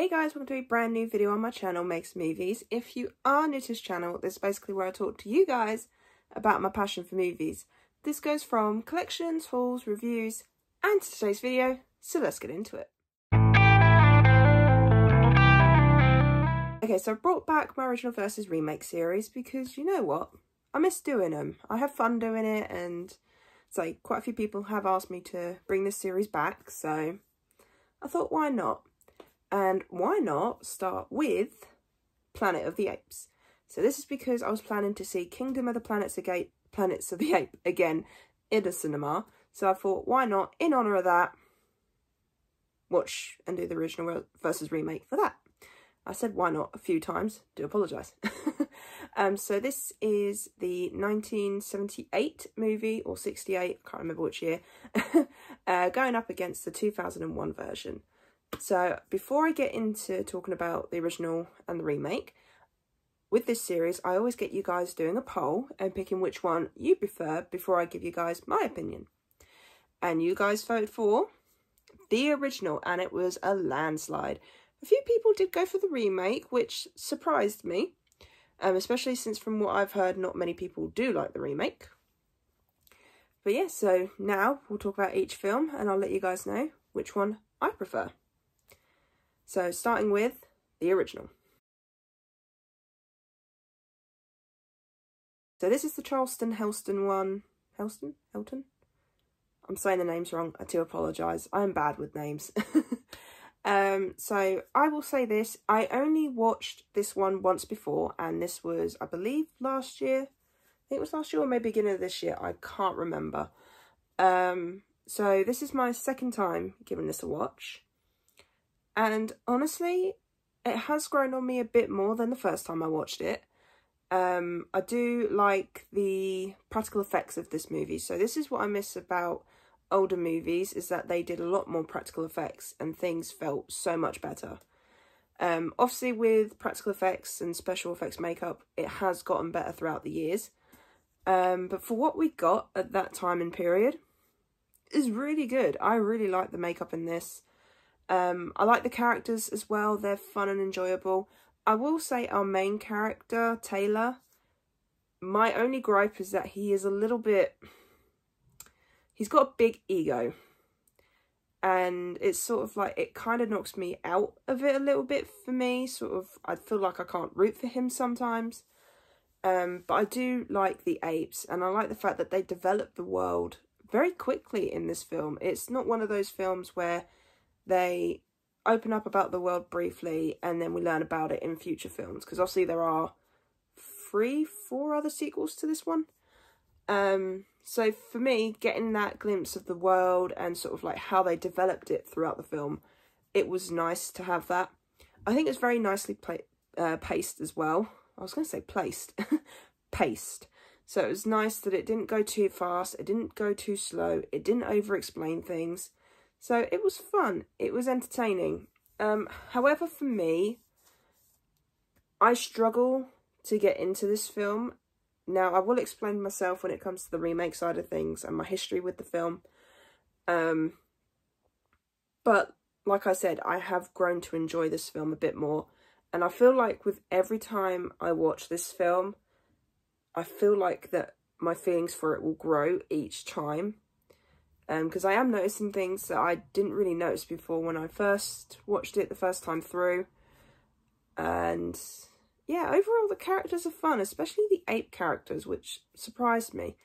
Hey guys, welcome to a brand new video on my channel, Makes Movies. If you are new to this channel, this is basically where I talk to you guys about my passion for movies. This goes from collections, hauls, reviews, and today's video, so let's get into it. Okay, so I brought back my original versus remake series because you know what? I miss doing them. I have fun doing it, and so quite a few people have asked me to bring this series back, so I thought why not? And why not start with Planet of the Apes? So this is because I was planning to see Kingdom of the Planets of the Apes again in the cinema. So I thought, why not, in honour of that, watch and do the original versus remake for that. I said why not a few times, do apologise. So this is the 1978 movie, or 68, I can't remember which year, going up against the 2001 version. So before I get into talking about the original and the remake, with this series I always get you guys doing a poll and picking which one you prefer before I give you guys my opinion. And you guys voted for the original, and it was a landslide. A few people did go for the remake, which surprised me, especially since from what I've heard not many people do like the remake. But yeah, so now we'll talk about each film and I'll let you guys know which one I prefer. So, starting with the original. So this is the Charleston Heston one. Heston? Helton? I'm saying the names wrong. I do apologise. I am bad with names. So I will say this. I only watched this one once before, and this was, I believe, last year. I think it was last year or maybe beginning of this year. I can't remember. So this is my second time giving this a watch. And honestly, it has grown on me a bit more than the first time I watched it. I do like the practical effects of this movie. So this is what I miss about older movies, is that they did a lot more practical effects and things felt so much better. Obviously with practical effects and special effects makeup, it has gotten better throughout the years. But for what we got at that time and period, is really good. I really like the makeup in this. I like the characters as well. They're fun and enjoyable. I will say our main character, Taylor, my only gripe is that he is a little bit... He's got a big ego. And it's sort of like, it kind of knocks me out of it a little bit for me. Sort of, I feel like I can't root for him sometimes. But I do like the apes. And I like the fact that they develop the world very quickly in this film. It's not one of those films where they open up about the world briefly and then we learn about it in future films, because obviously there are 4 other sequels to this one. So for me, getting that glimpse of the world and sort of like how they developed it throughout the film, it was nice to have that. I think it's very nicely paced as well. I was going to say placed. Paced. So it was nice that it didn't go too fast, it didn't go too slow, it didn't over-explain things. So it was fun, it was entertaining. However, for me, I struggle to get into this film. Now, I will explain myself when it comes to the remake side of things and my history with the film. But, like I said, I have grown to enjoy this film a bit more. And I feel like with every time I watch this film, I feel like that my feelings for it will grow each time. Because I am noticing things that I didn't really notice before when I first watched it the first time through. And yeah, overall the characters are fun, especially the ape characters, which surprised me.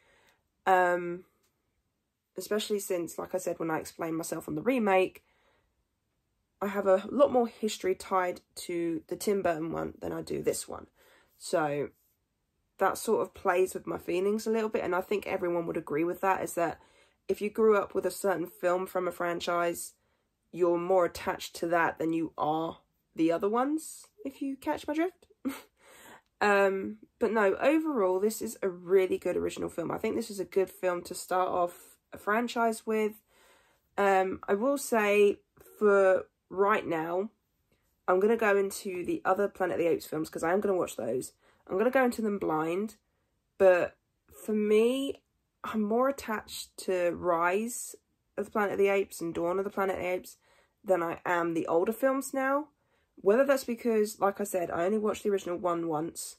Especially since, like I said, when I explained myself on the remake, I have a lot more history tied to the Tim Burton one than I do this one. So that sort of plays with my feelings a little bit, and I think everyone would agree with that, is that if you grew up with a certain film from a franchise, you're more attached to that than you are the other ones, if you catch my drift. But no, overall, this is a really good original film. I think this is a good film to start off a franchise with. I will say, for right now, I'm going to go into the other Planet of the Apes films, because I am going to watch those. I'm going to go into them blind, but for me, I'm more attached to Rise of the Planet of the Apes and Dawn of the Planet of the Apes than I am the older films now. Whether that's because, like I said, I only watched the original one once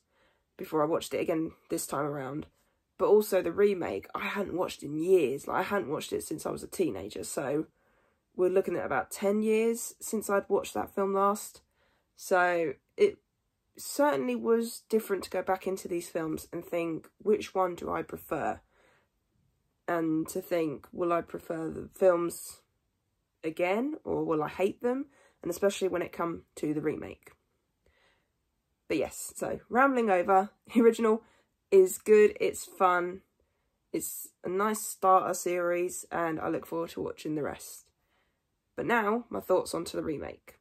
before I watched it again this time around. But also the remake, I hadn't watched in years. Like, I hadn't watched it since I was a teenager. So we're looking at about 10 years since I'd watched that film last. So it certainly was different to go back into these films and think, which one do I prefer? And to think, will I prefer the films again, or will I hate them? And especially when it comes to the remake. But yes, so rambling over, the original is good, it's fun, it's a nice starter series, and I look forward to watching the rest. But now, my thoughts onto the remake.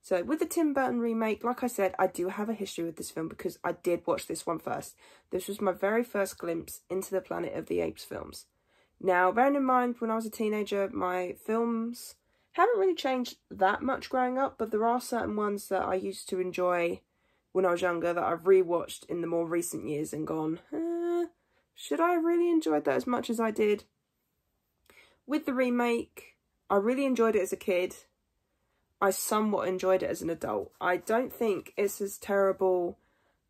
So with the Tim Burton remake, like I said, I do have a history with this film because I did watch this one first. This was my very first glimpse into the Planet of the Apes films. Now, bearing in mind, when I was a teenager, my films haven't really changed that much growing up, but there are certain ones that I used to enjoy when I was younger that I've rewatched in the more recent years and gone, should I have really enjoyed that as much as I did? With the remake, I really enjoyed it as a kid. I somewhat enjoyed it as an adult. I don't think it's as terrible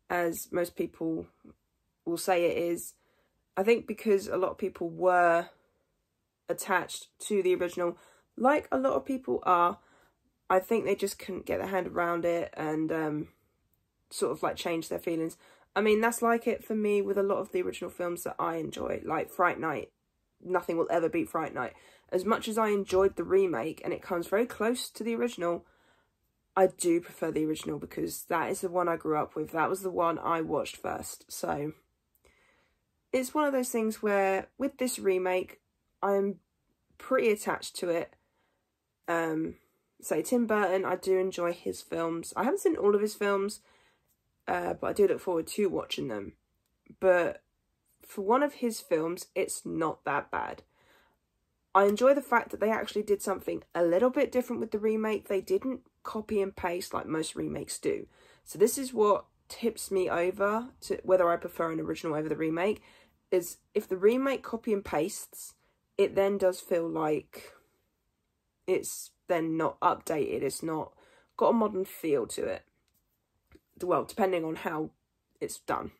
as most people will say it is. I think because a lot of people were attached to the original, like a lot of people are, I think they just couldn't get their hand around it and sort of like change their feelings. I mean, that's like it for me with a lot of the original films that I enjoy, like Fright Night. Nothing will ever beat Fright Night. As much as I enjoyed the remake, and it comes very close to the original, I do prefer the original because that is the one I grew up with. That was the one I watched first. So it's one of those things where with this remake, I'm pretty attached to it. So Tim Burton, I do enjoy his films. I haven't seen all of his films, but I do look forward to watching them. But for one of his films, it's not that bad. I enjoy the fact that they actually did something a little bit different with the remake. They didn't copy and paste like most remakes do. So this is what tips me over to whether I prefer an original over the remake, is if the remake copy and pastes, it then does feel like it's then not updated. It's not got a modern feel to it. Well, depending on how it's done.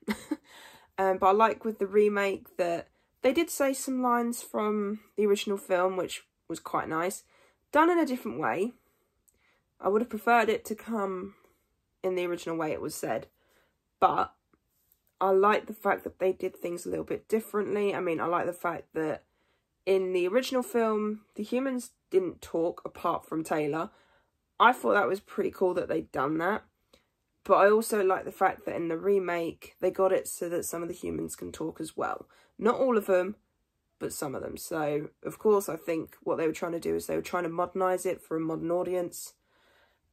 But I like with the remake that they did say some lines from the original film, which was quite nice. Done in a different way. I would have preferred it to come in the original way it was said. But I like the fact that they did things a little bit differently. I mean, I like the fact that in the original film, the humans didn't talk apart from Taylor. I thought that was pretty cool that they'd done that. But I also like the fact that in the remake, they got it so that some of the humans can talk as well. Not all of them, but some of them. So, of course, I think what they were trying to do is they were trying to modernise it for a modern audience.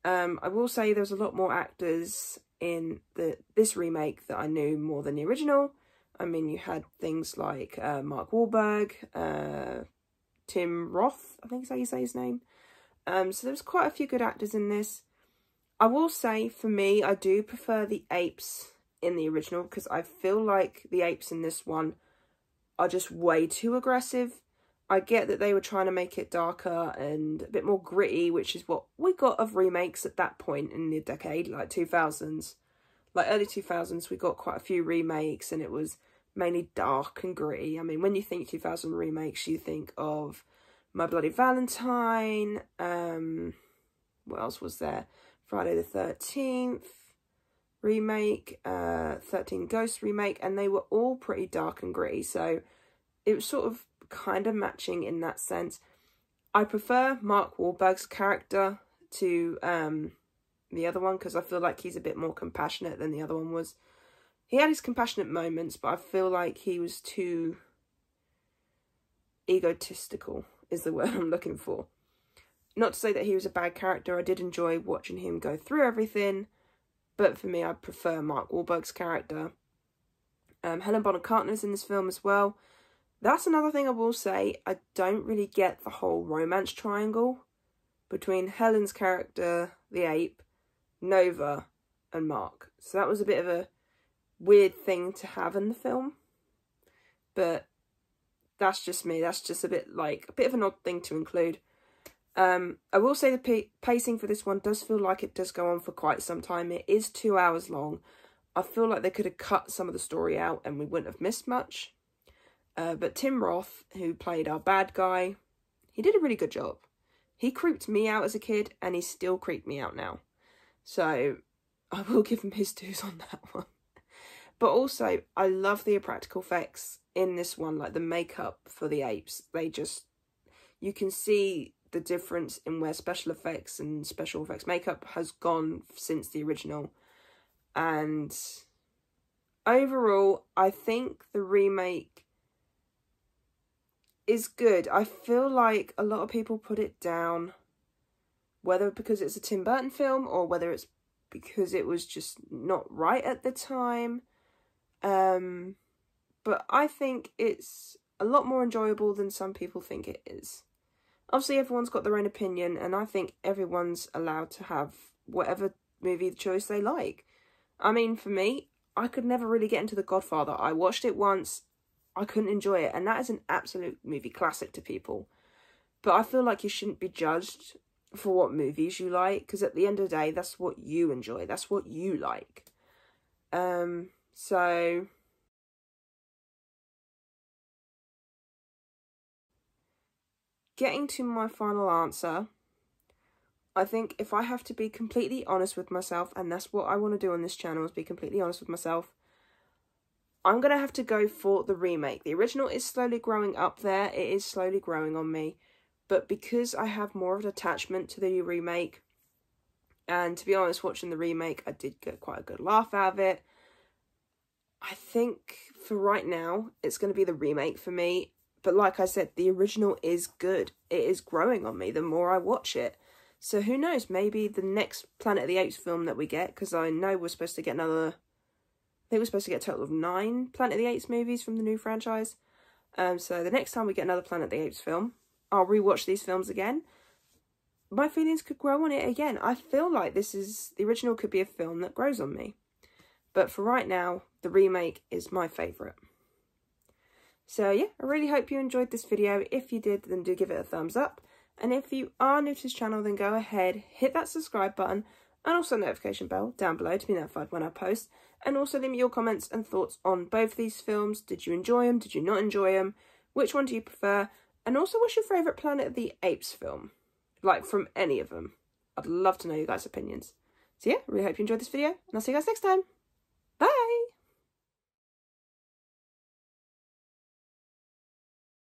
I will say there's a lot more actors in this remake that I knew more than the original. I mean, you had things like Mark Wahlberg, Tim Roth, I think is how you say his name. So there's quite a few good actors in this. I will say, for me, I do prefer the apes in the original because I feel like the apes in this one are just way too aggressive. I get that they were trying to make it darker and a bit more gritty, which is what we got of remakes at that point in the decade, like 2000s. Like early 2000s, we got quite a few remakes and it was mainly dark and gritty. I mean, when you think 2000 remakes, you think of My Bloody Valentine, what else was there? Friday the 13th remake, 13 Ghosts remake, and they were all pretty dark and gritty, so it was sort of kind of matching in that sense. I prefer Mark Wahlberg's character to the other one because I feel like he's a bit more compassionate than the other one was. He had his compassionate moments, but I feel like he was too egotistical is the word I'm looking for. Not to say that he was a bad character. I did enjoy watching him go through everything. But for me, I prefer Mark Wahlberg's character. Helen Bonham Carter's in this film as well. That's another thing I will say. I don't really get the whole romance triangle between Helen's character, the ape, Nova, and Mark. So that was a bit of a weird thing to have in the film. But that's just me. That's just a bit of an odd thing to include. I will say the pacing for this one does feel like it does go on for quite some time. It is 2 hours long. I feel like they could have cut some of the story out and we wouldn't have missed much. But Tim Roth, who played our bad guy, he did a really good job. He creeped me out as a kid and he still creeped me out now. So I will give him his dues on that one. But also, I love the practical effects in this one, like the makeup for the apes. You can see the difference in where special effects and special effects makeup has gone since the original. And overall, I think the remake is good. I feel like a lot of people put it down, whether because it's a Tim Burton film or whether it's because it was just not right at the time. But I think it's a lot more enjoyable than some people think it is. Obviously, everyone's got their own opinion, and I think everyone's allowed to have whatever movie choice they like. I mean, for me, I could never really get into The Godfather. I watched it once, I couldn't enjoy it, and that is an absolute movie classic to people. But I feel like you shouldn't be judged for what movies you like, because at the end of the day, that's what you enjoy, that's what you like. So getting to my final answer, I think if I have to be completely honest with myself, and that's what I want to do on this channel, is be completely honest with myself, I'm going to have to go for the remake. The original is slowly growing up there, it is slowly growing on me, but because I have more of an attachment to the remake, and to be honest, watching the remake, I did get quite a good laugh out of it, I think for right now, it's going to be the remake for me. But like I said, the original is good. It is growing on me the more I watch it. So who knows, maybe the next Planet of the Apes film that we get, because I know we're supposed to get another, I think we're supposed to get a total of 9 Planet of the Apes movies from the new franchise. So the next time we get another Planet of the Apes film, I'll rewatch these films again. My feelings could grow on it again. I feel like the original could be a film that grows on me. But for right now, the remake is my favourite. So yeah, I really hope you enjoyed this video. If you did, then do give it a thumbs up. And if you are new to this channel, then go ahead, hit that subscribe button and also notification bell down below to be notified when I post. And also leave me your comments and thoughts on both these films. Did you enjoy them? Did you not enjoy them? Which one do you prefer? And also, what's your favourite Planet of the Apes film? Like, from any of them. I'd love to know you guys' opinions. So yeah, I really hope you enjoyed this video, and I'll see you guys next time.